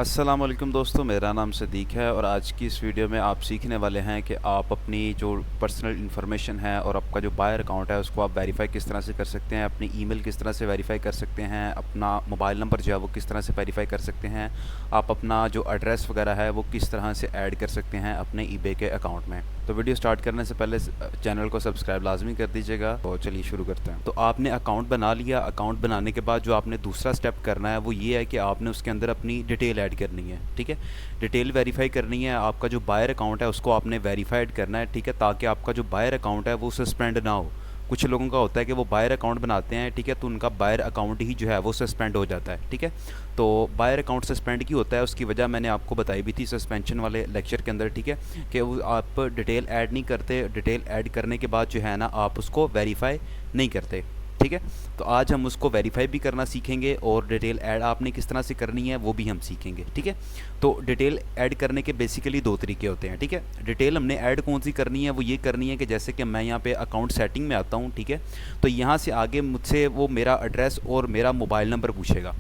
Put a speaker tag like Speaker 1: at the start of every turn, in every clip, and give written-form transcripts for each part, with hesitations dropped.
Speaker 1: अस्सलाम वालेकुम दोस्तों, मेरा नाम सदीक है और आज की इस वीडियो में आप सीखने वाले हैं कि आप अपनी जो पर्सनल इन्फॉर्मेशन है और आपका जो बायर अकाउंट है उसको आप वेरीफ़ाई किस तरह से कर सकते हैं, अपनी ईमेल किस तरह से वेरीफ़ाई कर सकते हैं, अपना मोबाइल नंबर जो है वो किस तरह से वेरीफ़ाई कर सकते हैं, आप अपना जो एड्रेस वगैरह है वो किस तरह से ऐड कर सकते हैं अपने ईबे के अकाउंट में। तो वीडियो स्टार्ट करने से पहले चैनल को सब्सक्राइब लाजमी कर दीजिएगा। तो चलिए शुरू करते हैं। तो आपने अकाउंट बना लिया। अकाउंट बनाने के बाद जो आपने दूसरा स्टेप करना है वो ये है कि आपने उसके अंदर अपनी डिटेल ऐड करनी है। ठीक है, डिटेल वेरीफाई करनी है। आपका जो बायर अकाउंट है उसको आपने वेरीफाइड करना है। ठीक है, ताकि आपका जो बायर अकाउंट है वो सस्पेंड ना हो। कुछ लोगों का होता है कि वो बायर अकाउंट बनाते हैं, ठीक है, तो उनका बायर अकाउंट ही जो है वो सस्पेंड हो जाता है। ठीक है, तो बायर अकाउंट सस्पेंड क्यों होता है उसकी वजह मैंने आपको बताई भी थी सस्पेंशन वाले लेक्चर के अंदर। ठीक है, कि वो आप डिटेल ऐड नहीं करते, डिटेल ऐड करने के बाद जो है ना आप उसको वेरीफाई नहीं करते। ठीक है, तो आज हम उसको वेरीफाई भी करना सीखेंगे और डिटेल ऐड आपने किस तरह से करनी है वो भी हम सीखेंगे। ठीक है, तो डिटेल ऐड करने के बेसिकली दो तरीके होते हैं। ठीक है, डिटेल हमने ऐड कौन सी करनी है, वो ये करनी है कि जैसे कि मैं यहाँ पे अकाउंट सेटिंग में आता हूँ। ठीक है, तो यहाँ से आगे मुझसे वो मेरा एड्रेस और मेरा मोबाइल नंबर पूछेगा।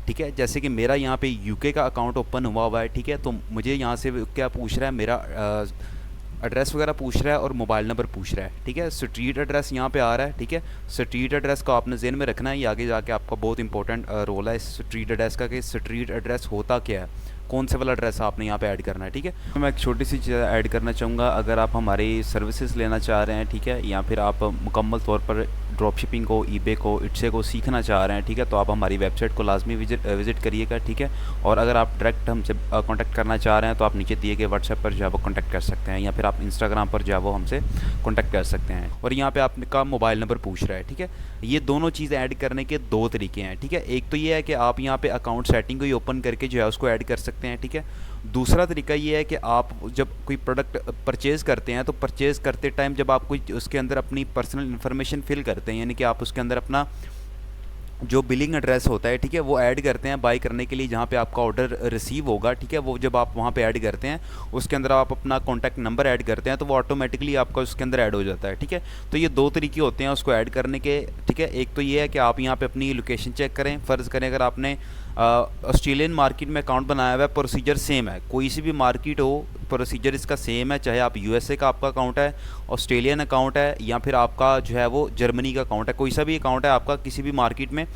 Speaker 1: ठीक है, जैसे कि मेरा यहाँ पे यूके का अकाउंट ओपन हुआ है। ठीक है, तो मुझे यहाँ से क्या पूछ रहा है, मेरा एड्रेस वगैरह पूछ रहा है और मोबाइल नंबर पूछ रहा है। ठीक है, स्ट्रीट एड्रेस यहाँ पे आ रहा है। ठीक है, स्ट्रीट एड्रेस को आपने ज़हन में रखना है, ये आगे जाके आपका बहुत इंपॉर्टेंट रोल है इस स्ट्रीट एड्रेस का, कि स्ट्रीट एड्रेस होता क्या है, कौन से वाला एड्रेस आपने यहाँ पे ऐड करना है। ठीक है, मैं एक छोटी सी चीज़ ऐड करना चाहूँगा। अगर आप हमारी सर्विसेज लेना चाह रहे हैं, ठीक है, या फिर आप मुकम्मल तौर पर ड्रॉप शिपिंग को, ईबे को, इट्से को सीखना चाह रहे हैं, ठीक है, तो आप हमारी वेबसाइट को लाजमी विज़िट करिएगा। ठीक है, और अगर आप डायरेक्ट हमसे कांटेक्ट करना चाह रहे हैं तो आप नीचे दिए गए व्हाट्सएप पर जो है वो कांटेक्ट कर सकते हैं, या फिर आप इंस्टाग्राम पर जो है वो हमसे कांटेक्ट कर सकते हैं। और यहाँ पे आपका मोबाइल नंबर पूछ रहा है। ठीक है, ये दोनों चीज़ ऐड करने के दो तरीके हैं। ठीक है, एक तो ये है कि आप यहाँ पे अकाउंट सेटिंग को ही ओपन करके जो है उसको ऐड कर सकते हैं। ठीक है, दूसरा तरीका ये है कि आप जब कोई प्रोडक्ट परचेज़ करते हैं तो परचेज़ करते टाइम जब आप कोई उसके अंदर अपनी पर्सनल इन्फॉर्मेशन फिल करते हैं, यानी कि आप उसके अंदर अपना जो बिलिंग एड्रेस होता है, ठीक है, वो ऐड करते हैं बाई करने के लिए, जहाँ पे आपका ऑर्डर रिसीव होगा। ठीक है, वो जब आप वहाँ पे ऐड करते हैं उसके अंदर आप अपना कॉन्टैक्ट नंबर ऐड करते हैं तो वो ऑटोमेटिकली आपका उसके अंदर ऐड हो जाता है। ठीक है, तो ये दो तरीके होते हैं उसको ऐड करने के। ठीक है, एक तो ये है कि आप यहाँ पे अपनी लोकेशन चेक करें। फ़र्ज़ करें अगर आपने ऑस्ट्रेलियन मार्केट में अकाउंट बनाया हुआ है, प्रोसीजर सेम है, कोई सी भी मार्केट हो प्रोसीजर इसका सेम है, चाहे आप यूएसए का आपका अकाउंट है, ऑस्ट्रेलियन अकाउंट है, या फिर आपका जो है वो जर्मनी का अकाउंट है, कोई सा भी अकाउंट है आपका किसी भी मार्केट में,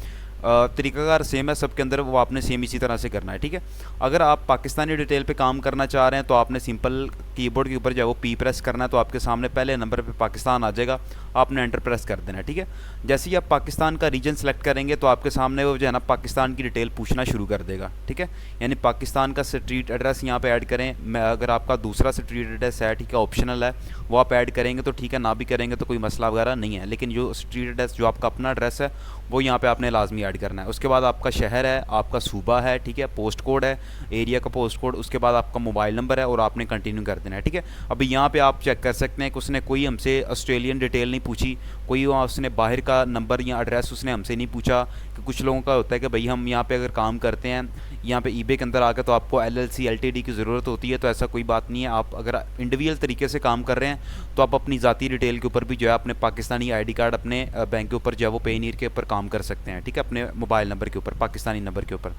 Speaker 1: तरीकाकार सेम है सबके अंदर, वो आपने सेम इसी तरह से करना है। ठीक है, अगर आप पाकिस्तानी डिटेल पे काम करना चाह रहे हैं तो आपने सिंपल कीबोर्ड के ऊपर जो है वो पी प्रेस करना है, तो आपके सामने पहले नंबर पे पाकिस्तान आ जाएगा, आपने एंटर प्रेस कर देना है। ठीक है, जैसे ही आप पाकिस्तान का रीजन सेलेक्ट करेंगे तो आपके सामने वो जो है ना पाकिस्तान की डिटेल पूछना शुरू कर देगा। ठीक है, यानी पाकिस्तान का स्ट्रीट एड्रेस यहाँ पे ऐड करें। मैं अगर आपका दूसरा स्ट्रीट एड्रेस है, ठीक है, ऑप्शनल है, वो आप ऐड करेंगे तो ठीक है, ना भी करेंगे तो कोई मसला वगैरह नहीं है, लेकिन जो स्ट्रीट एड्रेस जो आपका अपना एड्रेस है वो यहाँ पे आपने लाजमी ऐड करना है। उसके बाद आपका शहर है, आपका सूबा है, ठीक है, पोस्ट कोड है, एरिया का पोस्ट कोड, उसके बाद आपका मोबाइल नंबर है और आपने कंटिन्यू कर देना है। ठीक है, अभी यहाँ पे आप चेक कर सकते हैं कि उसने कोई हमसे ऑस्ट्रेलियन डिटेल नहीं पूछी, कोई वहाँ उसने बाहर का नंबर या एड्रेस उसने हमसे नहीं पूछा। कि कुछ लोगों का होता है कि भाई हम यहाँ पे अगर काम करते हैं यहाँ पे ईबे के अंदर आकर तो आपको एलएलसी एलटीडी की ज़रूरत होती है, तो ऐसा कोई बात नहीं है। आप अगर इंडिविजुअल तरीके से काम कर रहे हैं तो आप अपनी ज़ाती डिटेल के ऊपर भी जो है अपने पाकिस्तानी आईडी कार्ड अपने बैंक के ऊपर जो है वो पेनीर के ऊपर काम कर सकते हैं। ठीक है, अपने मोबाइल नंबर के ऊपर, पाकिस्तानी नंबर के ऊपर।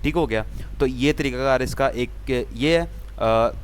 Speaker 1: ठीक हो गया, तो ये तरीकाकार इसका एक ये है।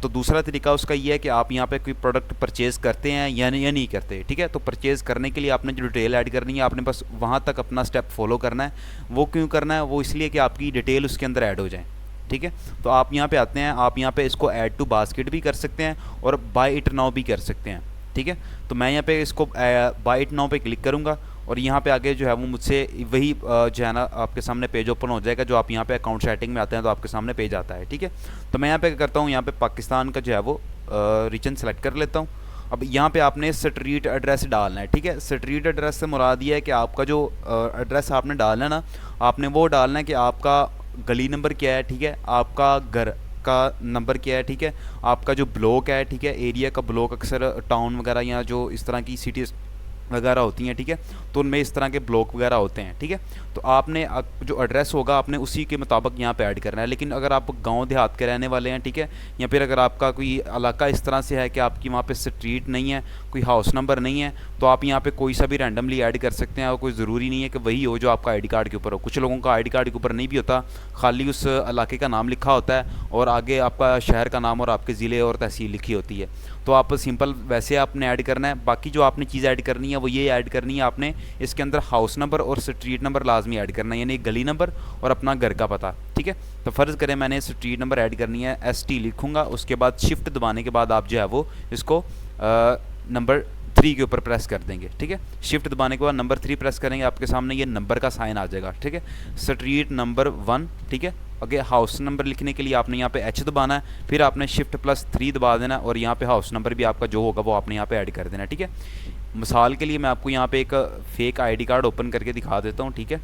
Speaker 1: तो दूसरा तरीका उसका ये है कि आप यहाँ पे कोई प्रोडक्ट परचेज़ करते हैं या नहीं करते। ठीक है, तो परचेज़ करने के लिए आपने जो डिटेल ऐड करनी है आपने बस वहाँ तक अपना स्टेप फॉलो करना है। वो क्यों करना है, वो इसलिए कि आपकी डिटेल उसके अंदर ऐड हो जाए। ठीक है, तो आप यहाँ पे आते हैं, आप यहाँ पे इसको ऐड टू बास्केट भी कर सकते हैं और बाय इट नाउ भी कर सकते हैं। ठीक है, तो मैं यहाँ पे इसको बाय इट नाउ पे क्लिक करूँगा और यहाँ पे आगे जो है वो मुझसे वही जो है ना आपके सामने पेज ओपन हो जाएगा। जो आप यहाँ पे अकाउंट सेटिंग में आते हैं तो आपके सामने पेज आता है। ठीक है, तो मैं यहाँ पे करता हूँ, यहाँ पे पाकिस्तान का जो है वो रीजन सेलेक्ट कर लेता हूँ। अब यहाँ पे आपने स्ट्रीट एड्रेस डालना है। ठीक है, स्ट्रीट एड्रेस से मुराद ये है कि आपका जो एड्रेस आपने डालना है ना, आपने वो डालना है कि आपका गली नंबर क्या है, ठीक है, आपका घर का नंबर क्या है, ठीक है, आपका जो ब्लॉक है, ठीक है, एरिया का ब्लॉक, अक्सर टाउन वगैरह या जो इस तरह की सिटीज़ वगैरह होती हैं, ठीक है। तो उनमें इस तरह के ब्लॉक वगैरह होते हैं, ठीक है। तो आपने जो एड्रेस होगा आपने उसी के मुताबिक यहाँ पे ऐड करना है। लेकिन अगर आप गांव देहात के रहने वाले हैं, ठीक है, या फिर अगर आपका कोई इलाका इस तरह से है कि आपकी वहाँ पे स्ट्रीट नहीं है, कोई हाउस नंबर नहीं है, तो आप यहाँ पे कोई सा भी रैंडमली ऐड कर सकते हैं और कोई ज़रूरी नहीं है कि वही हो जो आपका आईडी कार्ड के ऊपर हो। कुछ लोगों का आईडी कार्ड के ऊपर नहीं भी होता, खाली उस इलाके का नाम लिखा होता है और आगे आपका शहर का नाम और आपके ज़िले और तहसील लिखी होती है। तो आप सिंपल वैसे आपने ऐड करना है। बाकी जो आपने चीज़ ऐड करनी है वो ये ऐड करनी है आपने इसके अंदर हाउस नंबर और स्ट्रीट नंबर लाजमी ऐड करना है, यानी गली नंबर और अपना घर का पता, ठीक है। तो फ़र्ज़ करें मैंने स्ट्रीट नंबर ऐड करनी है, ST लिखूँगा, उसके बाद शिफ्ट दबाने के बाद आप जो है वो इसको नंबर 3 के ऊपर प्रेस कर देंगे, ठीक है। शिफ्ट दबाने के बाद नंबर 3 प्रेस करेंगे, आपके सामने ये नंबर का साइन आ जाएगा, ठीक है। स्ट्रीट नंबर 1, ठीक है। आगे हाउस नंबर लिखने के लिए आपने यहाँ पे H दबाना है, फिर आपने शिफ्ट +3 दबा देना और यहाँ पे हाउस नंबर भी आपका जो होगा वो आपने यहाँ पे ऐड कर देना, ठीक है। मिसाल के लिए मैं आपको यहाँ पे एक फेक आईडी कार्ड ओपन करके दिखा देता हूँ, ठीक है।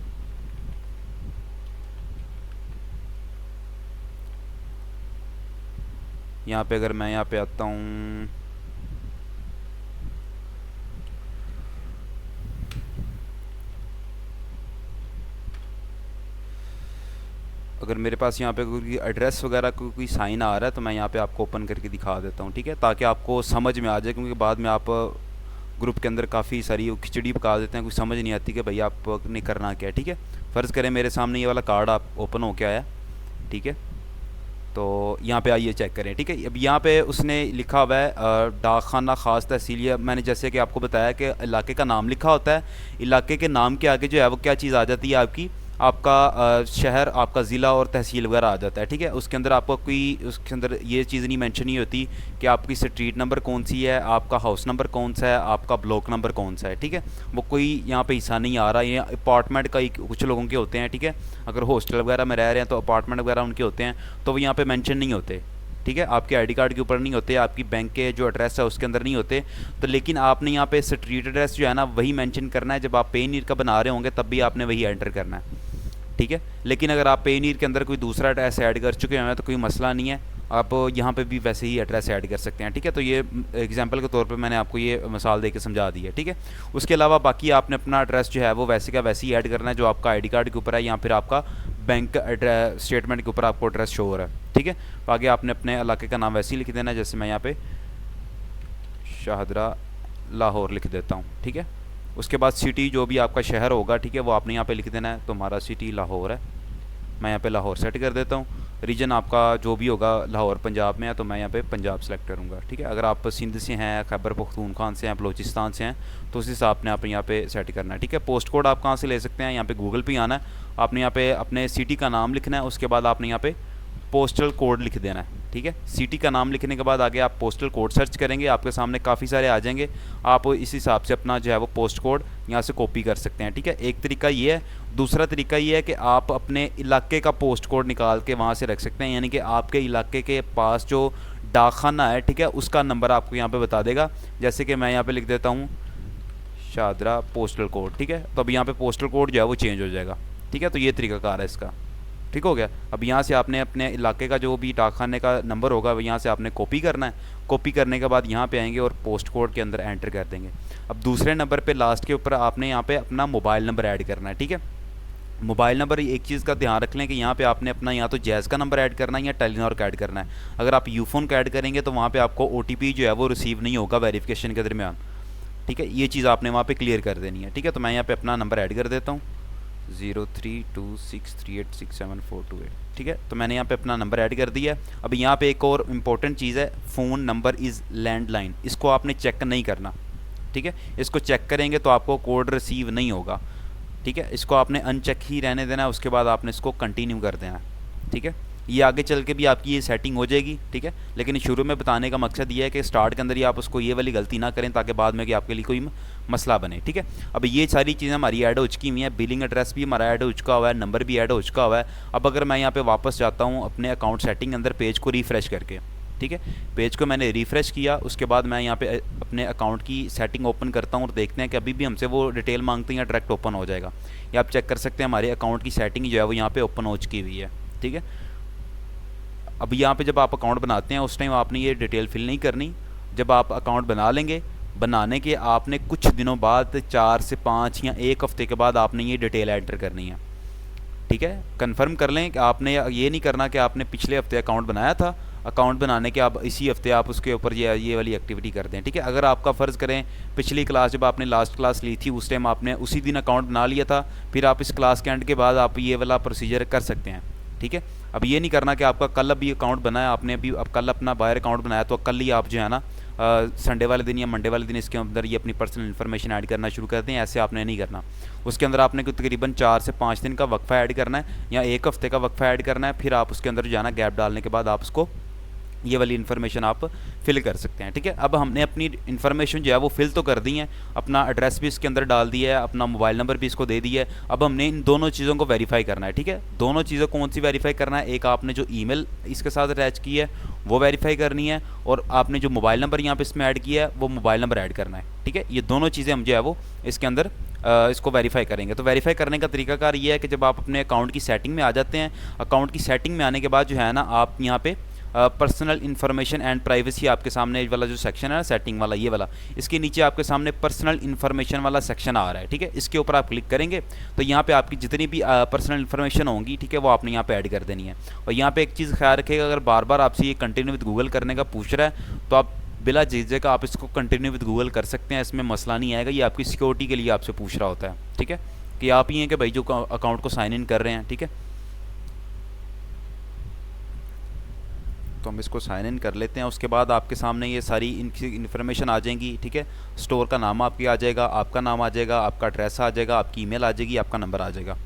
Speaker 1: यहाँ पे अगर मैं यहाँ पे आता हूँ, अगर मेरे पास यहाँ पे कोई एड्रेस वगैरह कोई साइन आ रहा है तो मैं यहाँ पे आपको ओपन करके दिखा देता हूँ, ठीक है, ताकि आपको समझ में आ जाए। क्योंकि बाद में आप ग्रुप के अंदर काफ़ी सारी खिचड़ी पका देते हैं, कुछ समझ नहीं आती कि भाई आपने करना क्या है, ठीक है। फ़र्ज़ करें मेरे सामने ये वाला कार्ड आप ओपन हो के आया, ठीक है। तो यहाँ पे आइए चेक करें, ठीक है। अब यहाँ पे उसने लिखा हुआ है डाक खाना ख़ास तहसील, या मैंने जैसे कि आपको बताया कि इलाके का नाम लिखा होता है, इलाके के नाम के आगे जो है वो क्या चीज़ आ जाती है आपकी, आपका शहर, आपका ज़िला और तहसील वगैरह आ जाता है, ठीक है। उसके अंदर आपको कोई उसके अंदर ये चीज़ नहीं मेंशन नहीं होती कि आपकी स्ट्रीट नंबर कौन सी है, आपका हाउस नंबर कौन सा है, आपका ब्लॉक नंबर कौन सा है, ठीक है। वो कोई यहाँ पे हिस्सा नहीं आ रहा। ये अपार्टमेंट का कुछ लोगों के होते हैं, ठीक है। अगर हॉस्टल वगैरह में रह रहे हैं तो अपार्टमेंट वगैरह उनके होते हैं, तो वो यहाँ पर मैंशन नहीं होते, ठीक है। आपके आईडी कार्ड के ऊपर नहीं होते, आपकी बैंक के जो एड्रेस है उसके अंदर नहीं होते। तो लेकिन आपने यहाँ पे स्ट्रीट एड्रेस जो है ना वही मेंशन करना है। जब आप पेनीर का बना रहे होंगे तब भी आपने वही एंटर करना है, ठीक है। लेकिन अगर आप पेनीर के अंदर कोई दूसरा एड्रेस ऐड कर चुके हैं तो कोई मसला नहीं है, आप यहाँ पे भी वैसे ही एड्रेस ऐड कर सकते हैं, ठीक है। तो ये एग्जांपल के तौर पे मैंने आपको ये मिसाल दे के समझा दी है, ठीक है। उसके अलावा बाकी आपने अपना एड्रेस जो है वो वैसे का वैसे ही ऐड करना है जो आपका आईडी कार्ड के ऊपर है या फिर आपका बैंक एड्रेस स्टेटमेंट के ऊपर आपको एड्रेस शो हो रहा है, ठीक है। तो आगे आपने अपने इलाके का नाम वैसे ही लिख देना है, जैसे मैं यहाँ पे शाहदरा लाहौर लिख देता हूँ, ठीक है। उसके बाद सिटी जो भी आपका शहर होगा, ठीक है, वो आपने यहाँ पे लिख देना है। तो हमारा सिटी लाहौर है, मैं यहाँ पे लाहौर सेट कर देता हूँ। रीजन आपका जो भी होगा, लाहौर पंजाब में है तो मैं यहाँ पे पंजाब सेलेक्ट करूँगा, ठीक है। अगर आप सिंध से हैं, खैबर पख्तूनख्वा से हैं, बलोचिस्तान से हैं तो उस हिसाब से आपने यहाँ पे सेट करना है, ठीक है। पोस्ट कोड आप कहाँ से ले सकते हैं, यहाँ पे गूगल पे आना है, आपने यहाँ पे अपने सिटी का नाम लिखना है, उसके बाद आपने यहाँ पे पोस्टल कोड लिख देना है, ठीक है। सिटी का नाम लिखने के बाद आगे आप पोस्टल कोड सर्च करेंगे, आपके सामने काफ़ी सारे आ जाएंगे। आप इस हिसाब से अपना जो है वो पोस्ट कोड यहाँ से कॉपी कर सकते हैं, ठीक है। एक तरीका ये है। दूसरा तरीका ये है कि आप अपने इलाके का पोस्ट कोड निकाल के वहाँ से रख सकते हैं, यानी कि आपके इलाके के पास जो डाकखाना है, ठीक है, उसका नंबर आपको यहाँ पर बता देगा। जैसे कि मैं यहाँ पर लिख देता हूँ शाहदरा पोस्टल कोड, ठीक है। तो अब यहाँ पर पोस्टल कोड जो है वो चेंज हो जाएगा, ठीक है। तो ये तरीकाकार है इसका, ठीक हो गया। अब यहाँ से आपने अपने इलाके का जो भी डाकखाने का नंबर होगा वो यहाँ से आपने कॉपी करना है। कॉपी करने के बाद यहाँ पे आएंगे और पोस्ट कोड के अंदर एंटर कर देंगे। अब दूसरे नंबर पे लास्ट के ऊपर आपने यहाँ पे अपना मोबाइल नंबर ऐड करना है, ठीक है। मोबाइल नंबर एक चीज़ का ध्यान रख लें कि यहाँ पे आपने अपना या तो जैज़ का नंबर ऐड करना है या टेलीनॉर का ऐड करना है। अगर आप यूफोन का ऐड करेंगे तो वहाँ पर आपको OTP जो है वो रिसीव नहीं होगा वेरिफिकेशन के दरमियान, ठीक है। ये चीज़ आपने वहाँ पर क्लियर कर देनी है, ठीक है। तो मैं यहाँ पर अपना नंबर ऐड कर देता हूँ 0326386742, ठीक है। तो मैंने यहाँ पे अपना नंबर ऐड कर दिया है। अब यहाँ पे एक और इम्पोर्टेंट चीज़ है, फ़ोन नंबर इज़ लैंडलाइन। इसको आपने चेक नहीं करना, ठीक है। इसको चेक करेंगे तो आपको कोड रिसीव नहीं होगा, ठीक है। इसको आपने अनचेक ही रहने देना है, उसके बाद आपने इसको कंटिन्यू कर देना है, ठीक है। ये आगे चल के भी आपकी ये सेटिंग हो जाएगी, ठीक है। लेकिन शुरू में बताने का मकसद ये है कि स्टार्ट के अंदर ही आप उसको ये वाली गलती ना करें ताकि बाद में कि आपके लिए कोई मसला बने, ठीक है। अब ये सारी चीज़ें हमारी ऐड हो चुकी हुई हैं, बिलिंग एड्रेस भी हमारा ऐड हो चुका हुआ है, नंबर भी ऐड हो चुका हुआ है। अब अगर मैं यहाँ पे वापस जाता हूँ अपने अकाउंट सेटिंग अंदर पेज को रिफ़्रेश करके, ठीक है, पेज को मैंने रिफ़्रेश किया, उसके बाद मैं यहाँ पे अपने अकाउंट की सेटिंग ओपन करता हूँ और देखते हैं कि अभी भी हमसे वो डिटेल मांगते हैं या डायरेक्ट ओपन हो जाएगा। या आप चेक कर सकते हैं हमारे अकाउंट की सेटिंग जो है वो यहाँ पर ओपन हो चुकी हुई है, ठीक है। अब यहाँ पे जब आप अकाउंट बनाते हैं उस टाइम आपने ये डिटेल फिल नहीं करनी। जब आप अकाउंट बना लेंगे बनाने के आपने कुछ दिनों बाद 4 से 5 या 1 हफ़्ते के बाद आपने ये डिटेल एंटर करनी है। ठीक है, कंफर्म कर लें कि आपने ये नहीं करना कि आपने पिछले हफ्ते अकाउंट बनाया था, अकाउंट बनाने के आप इसी हफ्ते आप उसके ऊपर ये वाली एक्टिविटी कर दें। ठीक है, अगर आपका फ़र्ज़ करें पिछली क्लास जब आपने लास्ट क्लास ली थी उस टाइम आपने उसी दिन अकाउंट बना लिया था, फिर आप इस क्लास के एंड के बाद आप ये वाला प्रोसीजर कर सकते हैं। ठीक है, अब ये नहीं करना कि आपका कल अभी अकाउंट बनाया, आपने अभी अब कल अपना बायर अकाउंट बनाया तो कल ही आप जो है ना संडे वाले दिन या मंडे वाले दिन इसके अंदर ये अपनी पर्सनल इन्फॉर्मेशन ऐड करना शुरू करते हैं। ऐसे आपने नहीं करना। उसके अंदर आपने तकरीबन 4 से 5 दिन का वक्फा ऐड करना है या 1 हफ्ते का वक्फा ऐड करना है। फिर आप उसके अंदर जो है ना गैप डालने के बाद आप उसको ये वाली इन्फॉर्मेशन आप फिल कर सकते हैं। ठीक है, अब हमने अपनी इन्फॉर्मेशन जो है वो फिल तो कर दी है, अपना एड्रेस भी इसके अंदर डाल दिया है, अपना मोबाइल नंबर भी इसको दे दिया है। अब हमने इन दोनों चीज़ों को वेरीफाई करना है। ठीक है, दोनों चीज़ें कौन सी वेरीफाई करना है, एक आपने जो ईमेल इसके साथ अटैच की है वो वेरीफाई करनी है, और आपने जो मोबाइल नंबर यहाँ पे इसमें ऐड किया है वो मोबाइल नंबर ऐड करना है। ठीक है, ये दोनों चीज़ें हम जो है वो इसके अंदर इसको वेरीफाई करेंगे। तो वेरीफाई करने का तरीकाकार ये है कि जब आप अपने अकाउंट की सेटिंग में आ जाते हैं, अकाउंट की सेटिंग में आने के बाद जो है ना आप यहाँ पे पर्सनल इन्फॉर्मेशन एंड प्राइवेसी आपके सामने वाला जो सेक्शन है ना सेटिंग वाला ये वाला, इसके नीचे आपके सामने पर्सनल इन्फॉर्मेशन वाला सेक्शन आ रहा है। ठीक है, इसके ऊपर आप क्लिक करेंगे तो यहाँ पे आपकी जितनी भी पर्सनल इन्फॉर्मेशन होंगी, ठीक है, वो आपने यहाँ पे ऐड कर देनी है। और यहाँ पे एक चीज़ ख्याल रखिएगा, अगर बार बार आपसे ये कंटिन्यू विद गूगल करने का पूछ रहा है तो आप बिला झिझक आप इसको कंटिन्यू विद गूगल कर सकते हैं, इसमें मसला नहीं आएगा। ये आपकी सिक्योरिटी के लिए आपसे पूछ रहा होता है। ठीक है, कि आप ही हैं कि भाई जो अकाउंट को साइन इन कर रहे हैं। ठीक है, तो हम इसको साइन इन कर लेते हैं। उसके बाद आपके सामने ये सारी इन्फॉर्मेशन आ जाएंगी। ठीक है, स्टोर का नाम आपकी आ जाएगा, आपका नाम आ जाएगा, आपका एड्रेस आ जाएगा, आपकी ईमेल आ जाएगी, आपका नंबर आ जाएगा।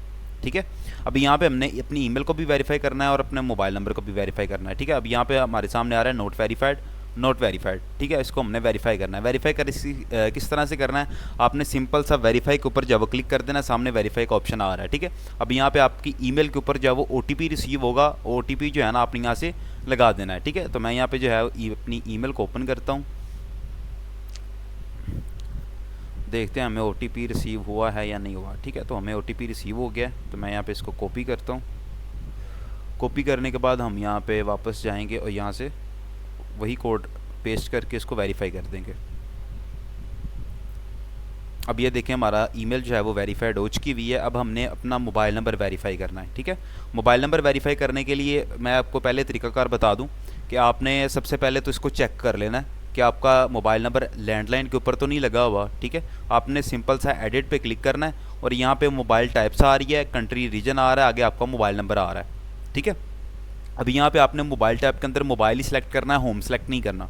Speaker 1: ठीक है, अब यहाँ पे हमने अपनी ईमेल को भी वेरीफाई करना है और अपने मोबाइल नंबर को भी वेरीफाई करना है। ठीक है, अब यहाँ पे हमारे सामने आ रहा है नोट वेरीफाइड, नोट वेरीफाइड। ठीक है, इसको हमने वेरीफाई करना है। वेरीफाई किस तरह से करना है, आपने सिंपल सा वेरीफाई के ऊपर जब क्लिक कर देना, सामने वेरीफाई का ऑप्शन आ रहा है। ठीक है, अब यहाँ पे आपकी ईमेल के ऊपर जो वो OTP रिसीव होगा, OTP जो है ना आपने यहाँ से लगा देना है। ठीक है, तो मैं यहाँ पे जो है अपनी ईमेल को ओपन करता हूँ, देखते हैं हमें OTP रिसीव हुआ है या नहीं हुआ। ठीक है, तो हमें OTP रिसीव हो गया, तो मैं यहाँ पे इसको कॉपी करता हूँ। कॉपी करने के बाद हम यहाँ पे वापस जाएंगे और यहाँ से वही कोड पेस्ट करके इसको वेरीफाई कर देंगे। अब ये देखें हमारा ईमेल जो है वो वेरीफाइड हो चुकी हुई है। अब हमने अपना मोबाइल नंबर वेरीफाई करना है। ठीक है, मोबाइल नंबर वेरीफाई करने के लिए मैं आपको पहले तरीकाकार बता दूं कि आपने सबसे पहले तो इसको चेक कर लेना है कि आपका मोबाइल नंबर लैंडलाइन के ऊपर तो नहीं लगा हुआ। ठीक है, आपने सिंपल सा एडिट पे क्लिक करना है और यहाँ पे मोबाइल टाइप्स आ रही है, कंट्री रीजन आ रहा है, आगे आपका मोबाइल नंबर आ रहा है। ठीक है, अब यहाँ पे आपने मोबाइल टाइप के अंदर मोबाइल ही सिलेक्ट करना है, होम सेलेक्ट नहीं करना।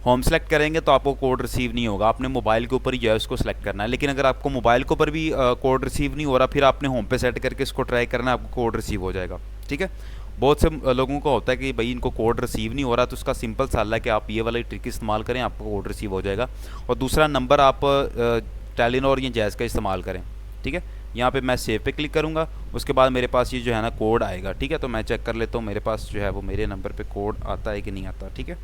Speaker 1: होम सेलेक्ट करेंगे तो आपको कोड रिसीव नहीं होगा, आपने मोबाइल के ऊपर ही जो है उसको सेलेक्ट करना है। लेकिन अगर आपको मोबाइल के ऊपर भी कोड रिसीव नहीं हो रहा, फिर आपने होम पे सेट करके इसको ट्राई करना है, आपको कोड रिसीव हो जाएगा। ठीक है, बहुत से लोगों को होता है कि भाई इनको कोड रिसीव नहीं हो रहा, तो उसका सिंपल सा हल है कि आप ये वाला ट्रिक इस्तेमाल करें, आपको कोड रिसीव हो जाएगा। और दूसरा नंबर आप टेलीनॉर या जैज़ का इस्तेमाल करें। ठीक है, यहाँ पे मैं सेव पे क्लिक करूँगा, उसके बाद मेरे पास ये जो है ना कोड आएगा। ठीक है, तो मैं चेक कर लेता हूँ मेरे पास जो है वो मेरे नंबर पे कोड आता है कि नहीं आता। ठीक है,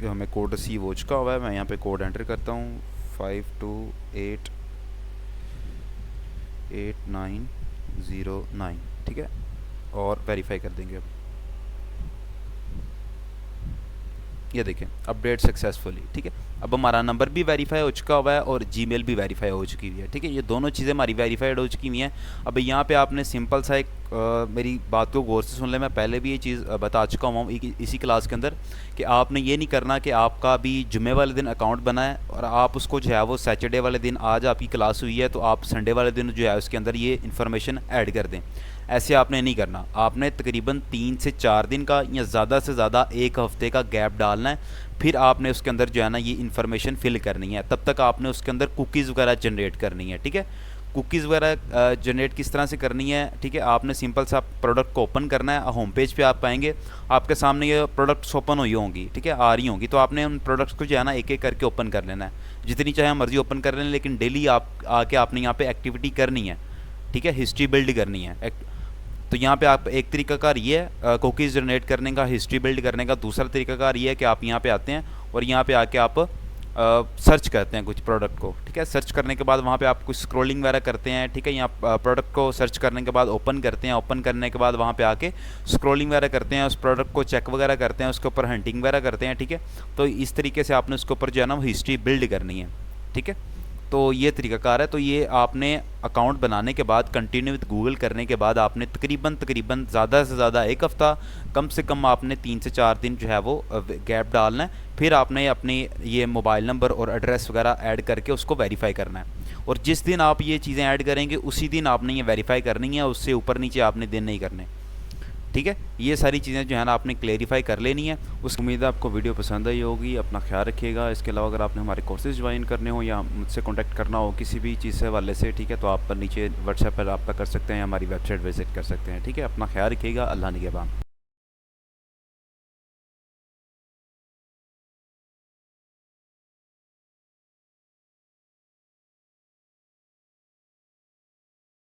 Speaker 1: हमें कोड रिसीव हो चुका हुआ है। मैं यहाँ पे कोड एंटर करता हूँ 528809। ठीक है, और वेरीफाई कर देंगे। अब ये देखें अपडेट सक्सेसफुली। ठीक है, अब हमारा नंबर भी वेरीफाई हो चुका हुआ है और जीमेल भी वेरीफाई हो चुकी हुई है। ठीक है, ये दोनों चीज़ें हमारी वेरीफाइड हो चुकी हुई हैं। अब यहाँ पे आपने सिंपल सा एक मेरी बात को गौर से सुन ले, मैं पहले भी ये चीज़ बता चुका हूँ इसी क्लास के अंदर कि आपने ये नहीं करना कि आपका भी जुम्मे वाले दिन अकाउंट बना है और आप उसको जो है वो सैटरडे वाले दिन, आज आपकी क्लास हुई है तो आप संडे वाले दिन जो है उसके अंदर ये इन्फॉर्मेशन ऐड कर दें। ऐसे आपने नहीं करना, आपने तकरीबन 3 से 4 दिन का या ज़्यादा से ज़्यादा 1 हफ़्ते का गैप डालना है, फिर आपने उसके अंदर जो है ना ये इन्फॉर्मेशन फिल करनी है। तब तक आपने उसके अंदर कुकीज़ वगैरह जनरेट करनी है। ठीक है, कुकीज़ वगैरह जनरेट किस तरह से करनी है। ठीक है, आपने सिंपल सा प्रोडक्ट को ओपन करना है। होम पेज पे आप आएंगे, आपके सामने ये प्रोडक्ट्स ओपन हुई होंगी। ठीक है, आ रही होंगी, तो आपने उन प्रोडक्ट्स को जो है ना एक एक करके ओपन कर लेना है, जितनी चाहे मर्जी ओपन कर लेना, लेकिन डेली आप आके आपने यहाँ पे एक्टिविटी करनी है। ठीक है, हिस्ट्री बिल्ड करनी है। तो यहाँ पे आप एक तरीकाकार ये है कुकीज़ जनरेट करने का, हिस्ट्री बिल्ड करने का। दूसरा तरीकाकार ये है कि आप यहाँ पे आते हैं और यहाँ पे आके आप सर्च करते हैं कुछ प्रोडक्ट को, ठीक है। सर्च करने के बाद वहाँ पे आप कुछ स्क्रॉलिंग वगैरह करते हैं, ठीक है। यहाँ प्रोडक्ट को सर्च करने के बाद ओपन करते हैं, ओपन करने के बाद वहाँ पे आके स्क्रॉलिंग वगैरह करते हैं, उस प्रोडक्ट को चेक वगैरह करते हैं, उसके ऊपर हंटिंग वगैरह करते हैं, ठीक है। तो इस तरीके से आपने उसके ऊपर जो है ना वो हिस्ट्री बिल्ड करनी है, ठीक है। तो ये तरीकाकार है। तो ये आपने अकाउंट बनाने के बाद कंटिन्यू विद गूगल करने के बाद आपने तकरीबन ज़्यादा से ज़्यादा 1 हफ़्ता, कम से कम आपने 3 से 4 दिन जो है वो गैप डालना है। फिर आपने अपनी ये मोबाइल नंबर और एड्रेस वगैरह ऐड करके उसको वेरीफाई करना है। और जिस दिन आप ये चीज़ें ऐड करेंगे उसी दिन आपने ये वेरीफाई करनी है, उससे ऊपर नीचे आपने दिन नहीं करने, ठीक है। ये सारी चीज़ें जो है ना आपने क्लेरिफाई कर लेनी है। उस उम्मीद है आपको वीडियो पसंद आई होगी। अपना ख्याल रखिएगा। इसके अलावा अगर आपने हमारे कोर्सेज ज्वाइन करने हो या मुझसे कांटेक्ट करना हो किसी भी चीज़ से हवाले से, ठीक है, तो आप नीचे व्हाट्सएप पर रब्ता कर सकते हैं, हमारी वेबसाइट विजिट कर सकते हैं, ठीक है। अपना ख्याल रखिएगा। अल्लाह निगहबान।